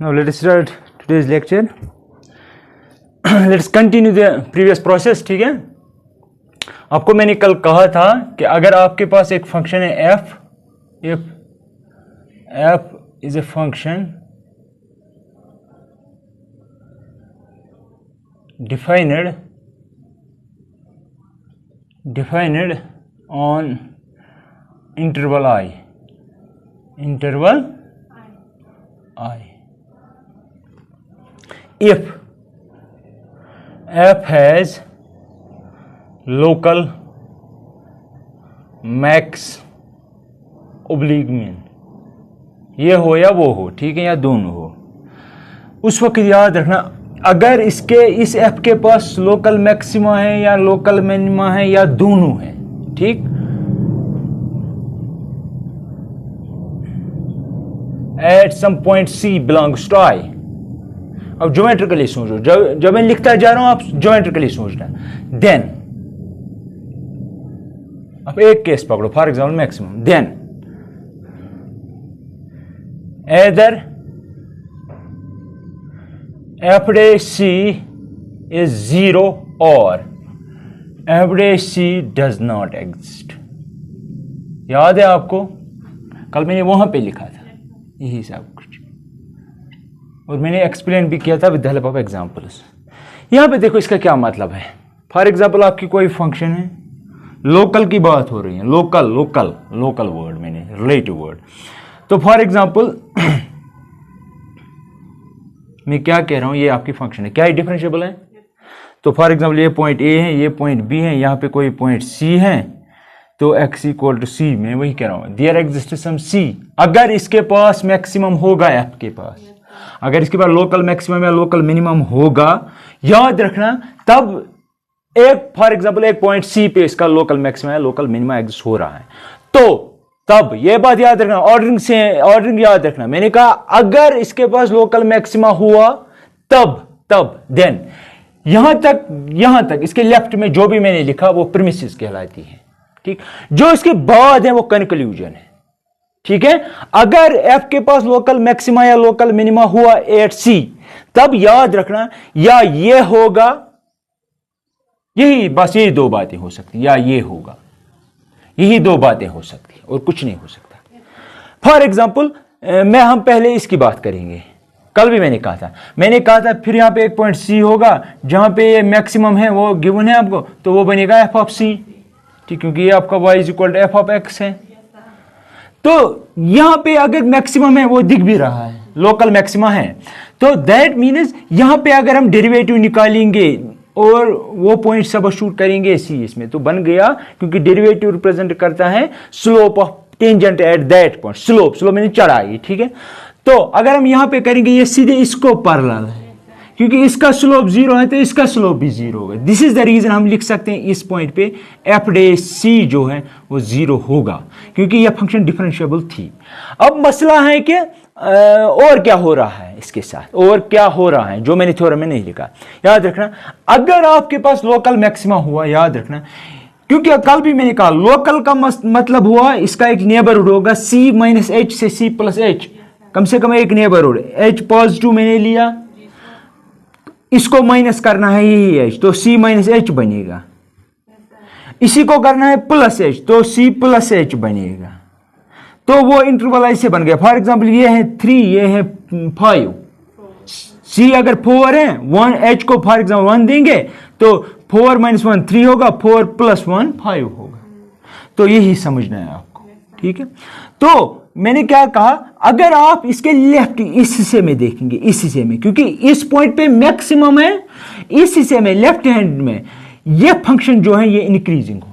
Now let us start today's lecture. Let us continue the previous process. ठीक है, आपको मैंने कल कहा था कि अगर आपके पास एक फंक्शन है f, if f is a function defined on interval I, if f has local max oblique min, ये हो या वो हो, ठीक है, या दोनों हो, उस वक्त याद रखना अगर इसके इस f के पास लोकल मैक्सिमा है या लोकल मिनिमा है या दोनों है, ठीक, at some point c belongs to I. अब ज्योमेट्रिकली सोचो, जब मैं लिखता जा रहा हूं आप ज्योमेट्रिकली सोचना. देन अब एक केस पकड़ो, for example maximum. Then either f dash c is 0 or f dash c does not exist. याद है आपको, कल मैंने वहां पे लिखा था यही सब कुछ, और मैंने एक्सप्लेन भी किया था with the help of examples. यहां पे देखो इसका क्या मतलब है. फॉर एग्जांपल आपकी कोई फंक्शन है, लोकल की बात हो रही है, लोकल वर्ड, मैंने रिलेटिव वर्ड. तो फॉर एग्जांपल मैं क्या कह रहा हूं, ये आपकी फंक्शन है, क्या ये डिफरेंशिएबल है. तो फॉर एग्जांपल ये पॉइंट ए है, ये पॉइंट बी है, यहां पे कोई पॉइंट सी है, तो x इक्वल टू सी, मैं वही कह रहा हूं, देयर एग्जिस्ट सम c. अगर इसके पास मैक्सिमम होगा, f के पास अगर इसके पास लोकल मैक्सिमम या लोकल मिनिमम होगा, याद रखना तब एक फॉर एग्जांपल एक पॉइंट c पे इसका लोकल मैक्सिमम या लोकल मिनिमम एग्जिस्ट हो रहा है, तो तब ये बात याद रखना, ऑर्डरिंग याद रखना. मैंने कहा अगर इसके पास लोकल मैक्सिमा हुआ तब देन यहां तक इसके लेफ्ट में जो भी मैंने लिखा वो प्रीमिसेस कहलाती है, ठीक. जो इसके बाद है वो कंक्लूजन है, ठीक है. अगर f के पास लोकल मैक्सिमा या लोकल मिनिमा हुआ एट c, तब याद रखना या ये होगा, बस यही दो बातें हो सकती, या ये होगा, यही दो बातें हो सकती और कुछ नहीं हो सकता. फॉर एग्जाम्पल हम पहले इसकी बात करेंगे, कल भी मैंने कहा था, फिर यहां पे एक पॉइंट c होगा जहां पे ये मैक्सिमम है, वो गिवन है आपको, तो वो बनेगा f ऑफ c, ठीक, क्योंकि ये आपका y is equal to f of x है. तो यहां पे अगर मैक्सिमम है वो दिख भी रहा है, लोकल मैक्सिमा है, तो दैट मीन्स यहां पे अगर हम डेरिवेटिव निकालेंगे और वो पॉइंट सबस्टिट्यूट करेंगे सी इसमें, तो बन गया, क्योंकि डेरिवेटिव रिप्रेजेंट करता है slope of tangent at that point. Slope मैंने चढ़ाई, ठीक है. तो अगर हम यहां पे करेंगे, ये सीधे इसको पैरेलल है, क्योंकि इसका स्लोप 0 है तो इसका स्लोप भी 0 होगा. दिस इज द रीजन हम लिख सकते हैं इस पॉइंट पे f डैश c जो है वो 0 होगा, क्योंकि यह फंक्शन डिफरेंशिएबल थी. अब मसला है कि और क्या हो रहा है इसके साथ, और क्या हो रहा है जो मैंने थ्योरम में नहीं लिखा. याद रखना अगर आपके पास लोकल मैक्सिमा हुआ, याद रखना, क्योंकि कल भी मैंने कहा लोकल का मतलब हुआ इसका एक नेबरहुड होगा c माइनस h से c प्लस h, कम से कम एक नेबरहुड. h पॉजिटिव मैंने लिया, इसको माइनस करना है यही h, तो c माइनस h बनेगा. इसी को करना है प्लस h, तो c प्लस h बनेगा. तो वो इंटरवल ऐसे बन गया. फॉर एग्जांपल ये है 3, ये है 5, c अगर 4 है, 1 h को फॉर एग्जांपल 1 देंगे तो 4 माइनस 1 3 होगा, 4 प्लस 1 5 होगा. तो यही समझना है आपको, ठीक है. तो मैंने क्या कहा, अगर आप इसके लेफ्ट इस हिस्से में देखेंगे, इस हिस्से में, क्योंकि इस पॉइंट पे मैक्सिमम है, इस हिस्से में लेफ्ट हैंड में ये फंक्शन जो है ये इंक्रीजिंग होगी.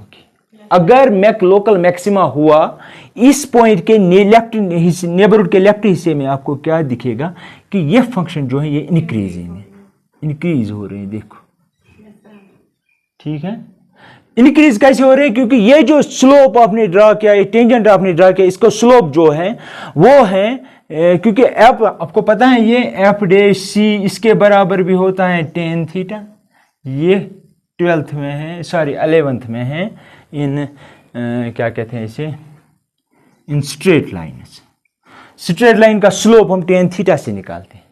अगर लोकल मैक्सिमा हुआ इस पॉइंट के लेफ्ट नेबरहुड के लेफ्ट हिस्से में, आपको क्या दिखेगा कि ये फंक्शन जो है ये इंक्रीजिंग है, इंक्रीज हो रहे हैं, देखो, ठीक है. इंक्रीज कैसे हो रहे हैं, क्योंकि ये जो स्लोप आपने ड्रा किया, ये टेंजेंट आपने ड्रा किया, इसको स्लोप जो है वो है, क्योंकि f आपको पता है ये f डैश c इसके बराबर भी होता है tan थीटा. ये 12th में है, सॉरी 11th में है इन क्या कहते हैं इसे, इन स्ट्रेट लाइन का स्लोप हम tan थीटा से निकालते हैं,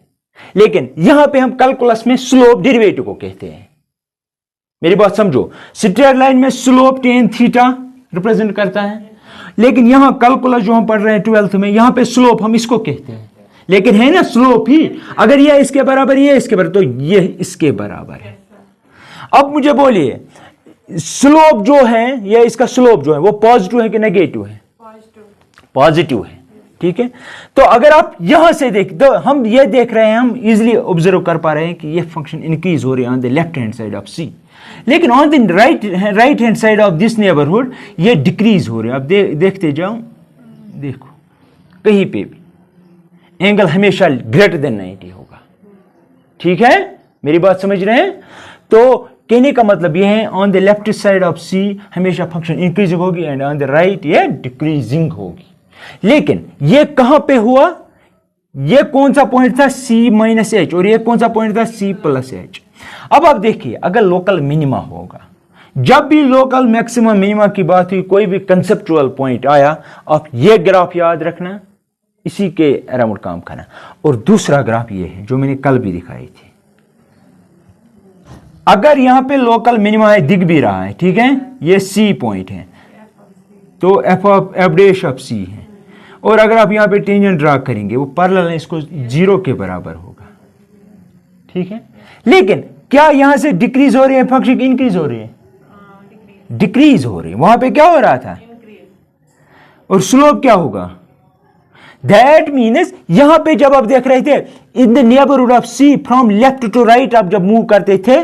लेकिन यहां पे हम कैलकुलस में स्लोप डेरिवेटिव को कहते हैं। मेरी बात समझो, स्ट्रेट लाइन में स्लोप टेन थीटा रिप्रेजेंट करता है, लेकिन यहां कैलकुलस जो हम पढ़ रहे हैं 12th में, यहां पे स्लोप हम इसको कहते हैं, लेकिन है ना स्लोप ही, अगर यह इसके बराबर, ये इसके बराबर, तो यह इसके बराबर है। अब मुझे बोलिए स्लोप जो है, या इसका स्लोप जो है वो पॉजिटिव है कि नेगेटिव है? पॉजिटिव है, ठीक है। तो अगर आप यहां से देख, तो हम ये देख रहे हैं, हम इजिली ऑब्जर्व कर पा रहे हैं कि ये फंक्शन इंक्रीज हो रही है on the left hand side of C, लेकिन on the right hand side of this neighbourhood ये डिक्रीज हो रही है। अब देखते जाओ, देखो कहीं पे भी एंगल हमेशा ग्रेटर देन 90 होगा, ठीक है, मेरी बात समझ रहे हैं? तो कहने का मतलब यह है on the left side of C हमेशा फंक्शन इंक्रीजिंग होगी एंड ऑन द राइट ये डिक्रीजिंग होगी। लेकिन ये कहां पे हुआ? ये कौन सा पॉइंट था? C माइनस एच, और ये कौन सा पॉइंट था? C plus H. अब आप देखिए, अगर लोकल मिनिमा होगा, जब भी लोकल मैक्सिमम मिनिमा की बात हुई, कोई भी कंसेप्चुअल पॉइंट आया, आप ये ग्राफ याद रखना, इसी के अराउंड काम करना। और दूसरा ग्राफ ये है जो मैंने कल भी दिखाई थी, अगर यहां पे लोकल मिनिमा है, दिख भी रहा है, ठीक है, ये C पॉइंट है, तो एफ डैश ऑफ C है, और अगर आप यहां पे टेंजेंट ड्रा करेंगे, वो पैरेलल है, इसको 0 के बराबर होगा, ठीक है। लेकिन क्या यहां से डिक्रीज हो रही है फंक्शन की इंक्रीज हो रही है? डिक्रीज हो रही है। वहां पे क्या हो रहा था? और स्लोप क्या होगा? दैट मीन्स यहां पे जब आप देख रहे थे in the neighbourhood of c, from left to right आप जब मूव करते थे,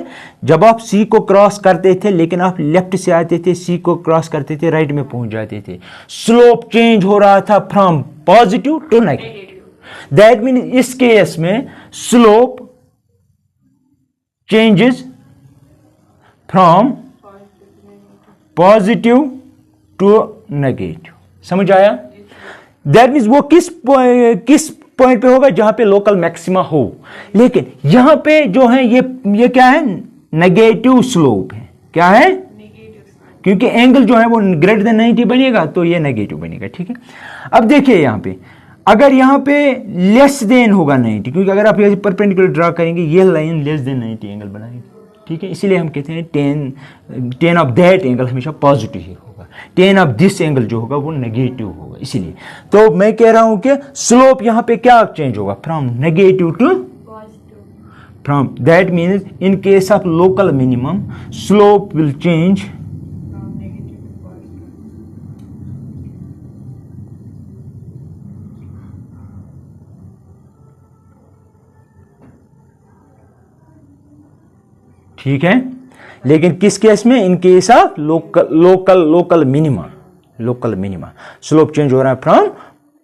जब आप सी को क्रॉस करते थे, लेकिन आप लेफ्ट से आते थे, सी को क्रॉस करते थे, राइट में पहुंच जाते थे, स्लोप चेंज हो रहा था from positive to negative. That mean इस केस में slope changes from positive to negative. समझ आया? दैट मीन्स वो किस पॉइंट पे होगा? जहां पे लोकल मैक्सिमा हो। लेकिन यहां पे जो है ये क्या है? नेगेटिव स्लोप है। क्या है? क्योंकि एंगल जो है वो ग्रेटर देन 90 बनेगा, तो ये नेगेटिव बनेगा, ठीक है। अब देखिए यहां पे, अगर यहां पे लेस देन होगा 90, क्योंकि अगर आप ये परपेंडिकुलर ड्रा करेंगे, ये लाइन लेस देन 90 एंगल बनाएगी, ठीक है। इसीलिए हम कहते हैं टेन ऑफ दैट एंगल हमेशा पॉजिटिव ही होगा, टेन ऑफ दिस एंगल जो होगा वो नेगेटिव होगा। इसीलिए तो मैं कह रहा हूं कि स्लोप यहां पे क्या चेंज होगा? From negative to positive. From that means in case of local minimum slope will change ठीक है। लेकिन किस केस में? In case of local minima slope change हो रहा है फ्रॉम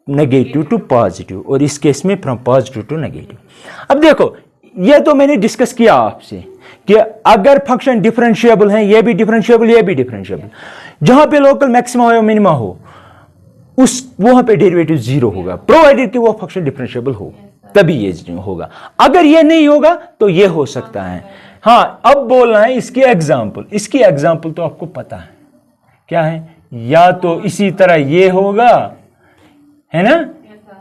नेगेटिव टू पॉजिटिव, और इस केस में फ्रॉम पॉजिटिव टू नेगेटिव। अब देखो, ये तो मैंने डिस्कस किया आपसे कि अगर फंक्शन डिफरेंशिएबल है, ये भी डिफरेंशिएबल, ये भी डिफरेंशिएबल, जहां पे लोकल मैक्सिमा हो मिनिमा हो, उस वहां पे डेरिवेटिव 0 होगा, प्रोवाइडेड कि वो फंक्शन डिफरेंशिएबल हो, तभी ये होगा। अगर ये नहीं होगा तो ये हो सकता है। हाँ, अब बोलना है इसकी एग्जाम्पल तो आपको पता है क्या है? या तो इसी तरह ये होगा, है ना,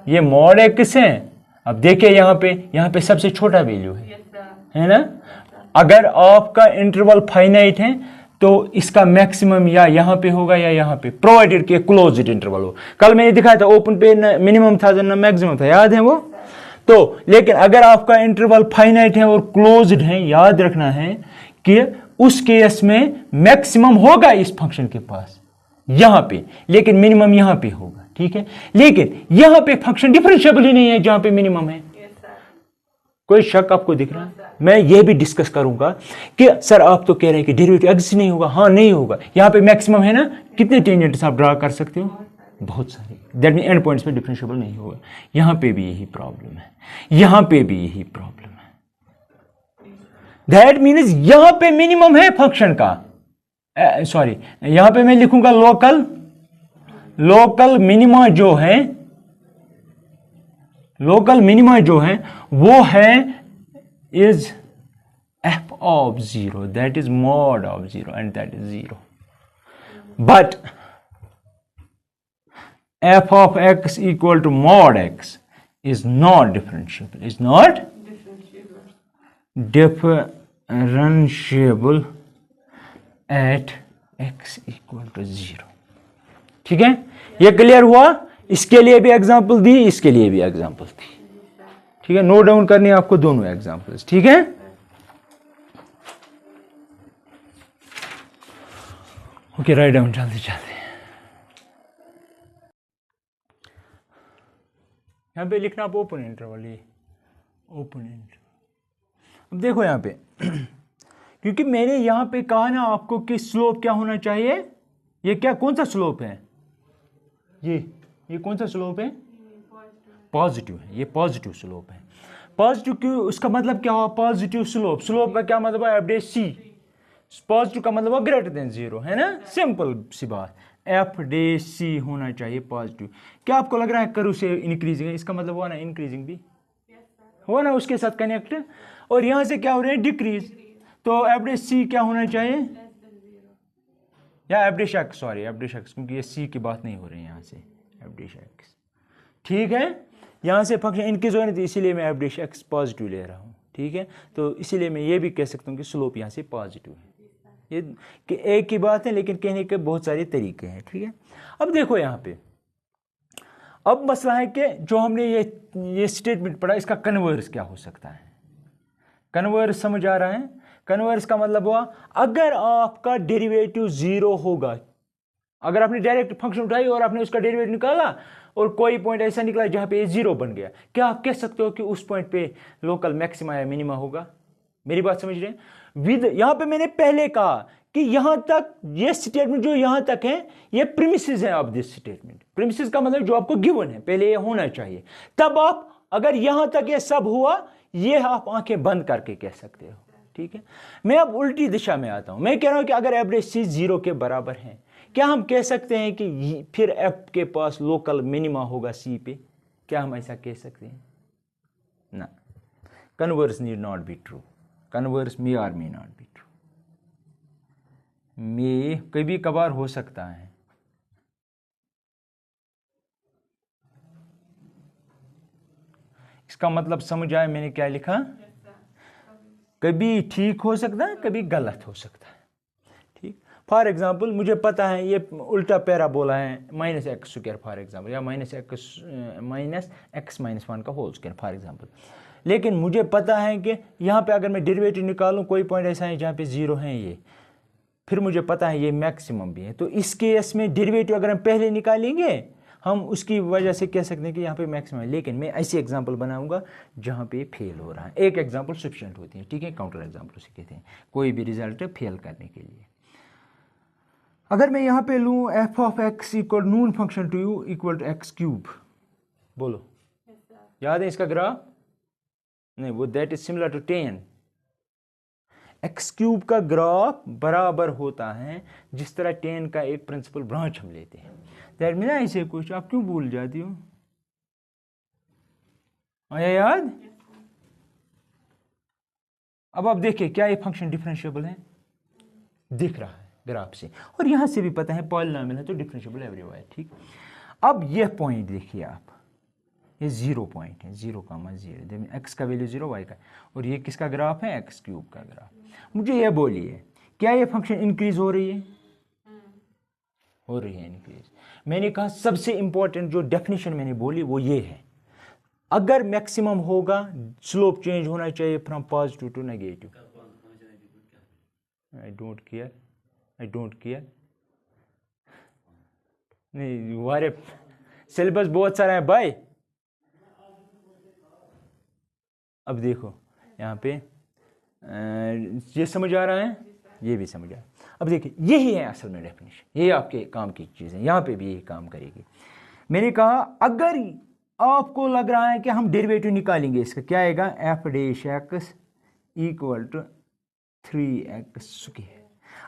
ये मॉड एक्स है। अब देखिए यहां पे सबसे छोटा वैल्यू है ना। अगर आपका इंटरवल फाइनाइट है तो इसका मैक्सिमम या यहां पे होगा या यहां पे, प्रोवाइडेड कि क्लोज्ड इंटरवल हो। कल मैंने दिखाया था ओपन पे मिनिमम था ना मैक्सिमम था, याद है वो? तो लेकिन अगर आपका इंटरवल फाइनाइट है और क्लोज्ड है, याद रखना है कि उस केस में मैक्सिमम होगा इस फंक्शन के पास यहां पे, लेकिन मिनिमम यहां पे होगा, ठीक है। लेकिन यहां पे फंक्शन डिफरेंशिएबल ही नहीं है जहां पे मिनिमम है। कोई शक आपको दिख रहा है? मैं ये भी डिस्कस करूंगा कि सर आप तो कह रहे हैं कि डेरिवेटिव एग्जिस्ट नहीं होगा। हाँ, नहीं होगा। यहां पे मैक्सिमम है ना, कितने टेंजेंट्स आप ड्रा कर सकते हो? बहुत सारे। दैट मीन एंड पॉइंट्स में डिफरेंशिएबल नहीं होगा। यहां पे भी यही प्रॉब्लम है, यहां पे भी यही प्रॉब्लम है। दैट मीन्स यहां पे मिनिमम है फंक्शन का, सॉरी यहां पे मैं लिखूंगा लोकल मिनिमा जो है वो है is f of 0, that is mod of 0, and that is 0. But f of x equal to mod x is not differentiable. Is not differentiable at x equal to 0। ठीक है, ये क्लियर हुआ? इसके लिए भी एग्जांपल दी, इसके लिए भी एग्जांपल दी। ठीक है, नोट डाउन करनी है आपको दोनों एग्जांपल्स। ठीक है, ओके, राइट डाउन जल्दी जल्दी। यहां पे लिखना आप ओपन इंटरवल, ये ओपन इंटरवल। अब देखो यहां पे क्योंकि मैंने यहां पे कहा ना आपको कि स्लोप क्या होना चाहिए। ये क्या, कौन सा स्लोप है? ये कौन सा स्लोप है? पॉजिटिव है, ये पॉजिटिव स्लोप है। पॉजिटिव क्यों? उसका मतलब क्या हुआ? पॉजिटिव स्लोप, स्लोप का क्या मतलब है? एफ डे सी। पॉजिटिव का मतलब ग्रेटर देन 0 है ना, सिंपल सी बात। एफ डे सी होना चाहिए पॉजिटिव। क्या आपको लग रहा है करू से इंक्रीजिंग है? इसका मतलब हुआ ना इंक्रीजिंग भी हुआ ना, उसके साथ कनेक्ट। और यहां से क्या हो रहा है? डिक्रीज। तो एफ डे सी क्या होना चाहिए? या F day x, sorry F day x, क्योंकि ये सी की बात नहीं हो रही है यहां से, एफ डे एक्स। ठीक है, यहां से फंक्शन इंक्रीज हो रही थी, इसीलिए मैं एफ डे एक्स पॉजिटिव ले रहा हूं। ठीक है, तो इसीलिए मैं ये भी कह सकता हूं कि स्लोप यहां से पॉजिटिव है। ये कि एक की बात है, लेकिन कहने के बहुत सारे तरीके हैं। ठीक है, अब देखो यहां पे, अब मसला है कि जो हमने ये स्टेटमेंट पढ़ा, इसका कन्वर्स क्या हो सकता है? कन्वर्स समझ आ रहा है? कन्वर्स का मतलब हुआ अगर आपका डेरिवेटिव 0 होगा, अगर आपने डायरेक्ट फंक्शन उठाई और आपने उसका डेरिवेटिव निकाला और कोई पॉइंट ऐसा निकला जहां पे 0 बन गया, क्या आप कह सकते हो कि उस पॉइंट पे लोकल मैक्सिमा या मिनिमा होगा? मेरी बात समझ रहे हैं? विद, यहां पे मैंने पहले कहा कि यहां तक ये स्टेटमेंट जो यहां तक है, ये प्रीमिसेस है ऑफ दिस स्टेटमेंट। प्रीमिसेस का मतलब जो आपको गिवन है, पहले ये होना चाहिए, तब आप अगर यहां तक ये सब हुआ, ये आप आंखें बंद करके कह सकते हो। ठीक है, मैं अब उल्टी दिशा में आता हूं। मैं कह रहा हूं कि अगर एवरेज सी 0 के बराबर है, क्या हम कह सकते हैं कि फिर एफ के पास लोकल मिनिमा होगा सी पे? क्या हम ऐसा कह सकते हैं? ना, converse need not be true. Converse may और may not be true. May कभी कभार हो सकता है। इसका मतलब समझ आया मैंने क्या लिखा? कभी ठीक हो सकता है, कभी गलत हो सकता है। ठीक, फॉर एग्जाम्पल मुझे पता है ये उल्टा पैराबोला है -x², फॉर एग्जाम्पल, या -x-1 का होल स्क्वायर फॉर एग्जाम्पल। लेकिन मुझे पता है कि यहाँ पे अगर मैं डेरिवेटिव निकालूं, कोई पॉइंट ऐसा है जहाँ पे 0 है ये, फिर मुझे पता है ये मैक्सिमम भी है, तो इस केस में डेरिवेटिव अगर हम पहले निकालेंगे, हम उसकी वजह से कह सकते हैं कि यहाँ पे मैक्सिमम है। लेकिन मैं ऐसी एग्जांपल बनाऊंगा जहाँ पे फेल हो रहा है। एक एग्जांपल सफिशिएंट होती है। ठीक है, काउंटर एग्जांपल उसे कहते हैं, कोई भी रिजल्ट फेल करने के लिए। अगर मैं यहाँ पे लूँ f of x equal noon function to u equal to x³, बोलो याद है इसका ग्राफ? नहीं, वो that is similar to 10। x³ का ग्राफ बराबर होता है जिस तरह 10 का एक प्रिंसिपल ब्रांच हम लेते हैं। दैट मीन ऐसे कुछ, आप क्यों भूल जाती हो? आया याद? अब आप देखिए क्या ये फंक्शन डिफरेंशिएबल है, दिख रहा है ग्राफ से, और यहां से भी पता है पॉलिनोमियल है तो डिफरेंशिएबल एवरीवेयर। ठीक, अब ये पॉइंट देखिए आप, ये 0 पॉइंट है, 0,0, एक्स का वैल्यू 0, वाई का, और ये किसका ग्राफ है? x³ का ग्राफ। मुझे ये बोलिए, क्या ये फंक्शन इंक्रीज हो रही है? हो रही है इंक्रीज। मैंने कहा सबसे इंपॉर्टेंट जो डेफिनेशन मैंने बोली वो ये है, अगर मैक्सिमम होगा स्लोप चेंज होना चाहिए from positive to negative. I don't care, I don't care. नहीं, हमारे सिलेबस बहुत सारा है भाई। अब देखो यहाँ पे ये समझ आ रहा है, ये भी समझ आ रहा है। अब देखिए यही है असल में डेफिनेशन, ये आपके काम की चीज़ है, यहाँ पे भी यही काम करेगी। मैंने कहा अगर आपको लग रहा है कि हम डेरिवेटिव निकालेंगे इसका, क्या आएगा? F dash x equal to 3x²।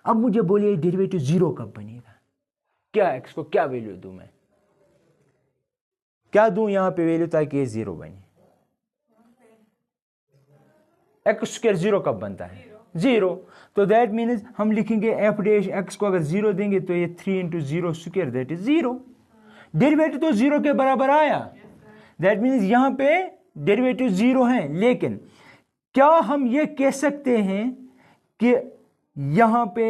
अब मुझे बोलिए डेरिवेटिव 0 कब बनेगा? क्या एक्स को क्या वैल्यू दूं मैं? क्या दूं यहाँ पे वैल्यू ताकि ये 0 बने? x² 0 कब बनता है? 0। तो दैट मीन्स हम लिखेंगे एफ डैश एक्स को अगर 0 देंगे तो ये 3 × 0² दैट इज 0। डेरिवेटिव तो 0 के बराबर आया, दैट मीन्स यहाँ पे डेरिवेटिव 0 है, लेकिन क्या हम ये कह सकते हैं कि यहां पे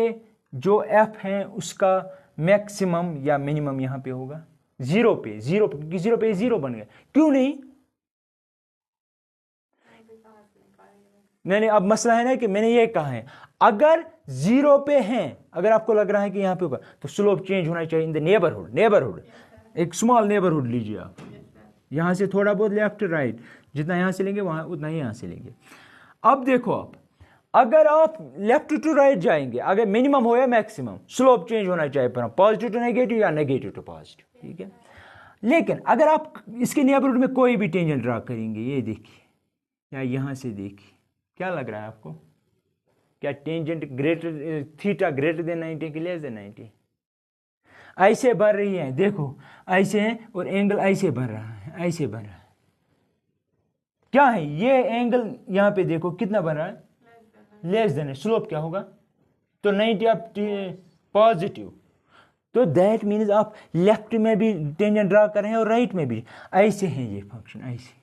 जो f है उसका मैक्सिमम या मिनिमम यहां पे होगा? जीरो पे, क्योंकि जीरो पे जीरो बन गया। क्यों नहीं? नहीं, अब मसला है ना कि मैंने ये कहा है अगर जीरो पे हैं, अगर आपको लग रहा है कि यहां पे होगा तो स्लोप चेंज होना चाहिए इन द नेबरहुड। एक स्मॉल नेबरहुड लीजिए आप, यहां से थोड़ा बहुत लेफ्ट राइट, जितना यहां से लेंगे वहां उतना ही यहां से लेंगे। अब देखो आप, अगर आप लेफ्ट टू राइट जाएंगे, अगर मिनिमम हो या मैक्सिमम, स्लोप चेंज होना चाहिए पॉजिटिव टू नेगेटिव या नेगेटिव टू पॉजिटिव, ठीक है। लेकिन अगर आप इसके नेबरहुड में कोई भी टेंजेंट ड्रा करेंगे, ये देखिए या यहां से देखिए, क्या लग रहा है आपको? क्या tangent greater theta greater than 90 की लेस देन 90? ऐसे बन रही है, देखो ऐसे है और एंगल ऐसे बन रहा है, ऐसे बन रहा है। क्या है ये एंगल? यहां पे देखो कितना बन रहा है, लेस देन है। स्लोप क्या होगा? तो 90 आप पॉजिटिव, तो दैट मीन्स आप लेफ्ट में भी टेंजेंट ड्रा कर रहे हैं और राइट में भी। ऐसे हैं ये फंक्शन, ऐसे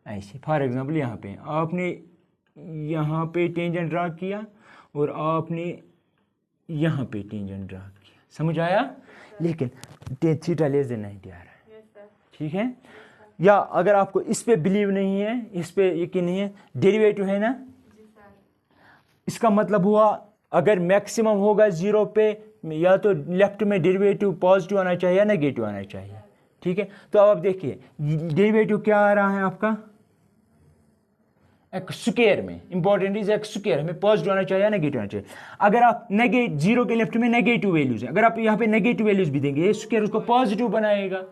ऐसे। फॉर एग्जांपल यहां पे आपने यहां पे टेंजेंट ड्रा किया और आपने यहां पे टेंजेंट ड्रा किया, समझ आया? लेकिन थीटा लेस देन 90 आ रहा है, ठीक है। या अगर आपको इस पे बिलीव नहीं है, इस पे यकीन नहीं है, डेरिवेटिव है ना, इसका मतलब हुआ अगर मैक्सिमम होगा जीरो पे, या तो लेफ्ट में डेरिवेटिव पॉजिटिव आना चाहिए या नेगेटिव आना चाहिए, ठीक है। तो अब आप देखिए डेरिवेटिव क्या आ रहा है आपका, एक्स स्क्वायर में। इंपॉर्टेंट इज एक्स स्क्वायर, हमें पॉजिटिव आना चाहिए या नेगेटिव आना चाहिए। अगर आप जीरो के लेफ्ट में नेगेटिव वैल्यूज है, अगर आप यहाँ पे नेगेटिव वैल्यूज भी देंगे, स्क्वायर उसको पॉजिटिव बनाएगा।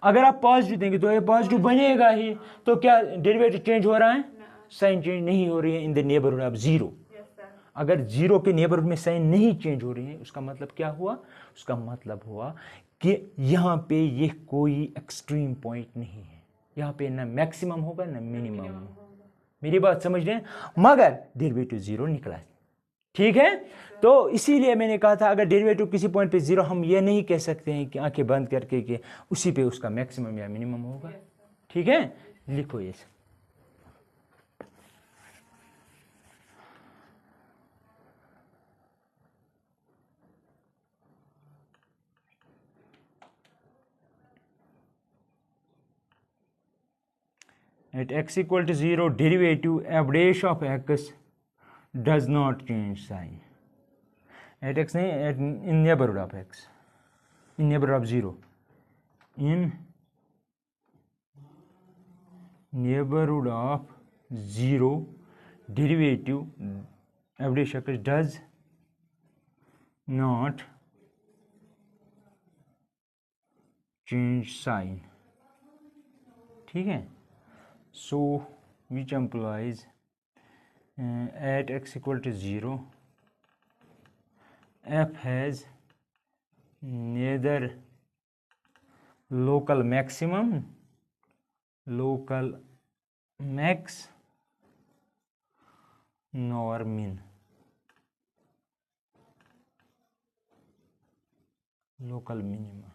अगर आप पॉजिटिव देंगे तो ये पॉजिटिव बनेगा ही। तो क्या डेरिवेटिव चेंज हो रहा है? साइन चेंज नहीं हो रही है इन द नेबरहुड ऑफ जीरो। अगर जीरो के नेबरहुड में साइन नहीं चेंज हो रही है, उसका मतलब क्या हुआ? उसका मतलब हुआ कि यहां पे ये कोई एक्सट्रीम पॉइंट नहीं है, यहां पे ना मैक्सिमम होगा ना मिनिमम। मेरी बात समझ रहे हैं? मगर डेरिवेटिव जीरो निकला, ठीक है। तो इसीलिए मैंने कहा था अगर डेरिवेटिव किसी पॉइंट पे जीरो, हम ये नहीं कह सकते हैं कि आंखें बंद करके कि उसी पे उसका मैक्सिमम या मिनिमम होगा, ठीक है। लिखो ये at x equal to 0 derivative f dash of x does not change sign. At x नहीं, at in neighborhood of x, in neighborhood of 0, in neighborhood of 0 derivative f dash of x does not change sign, ठीक है। So which implies at x equal to 0 f has neither local maximum, local max nor min, local minimum।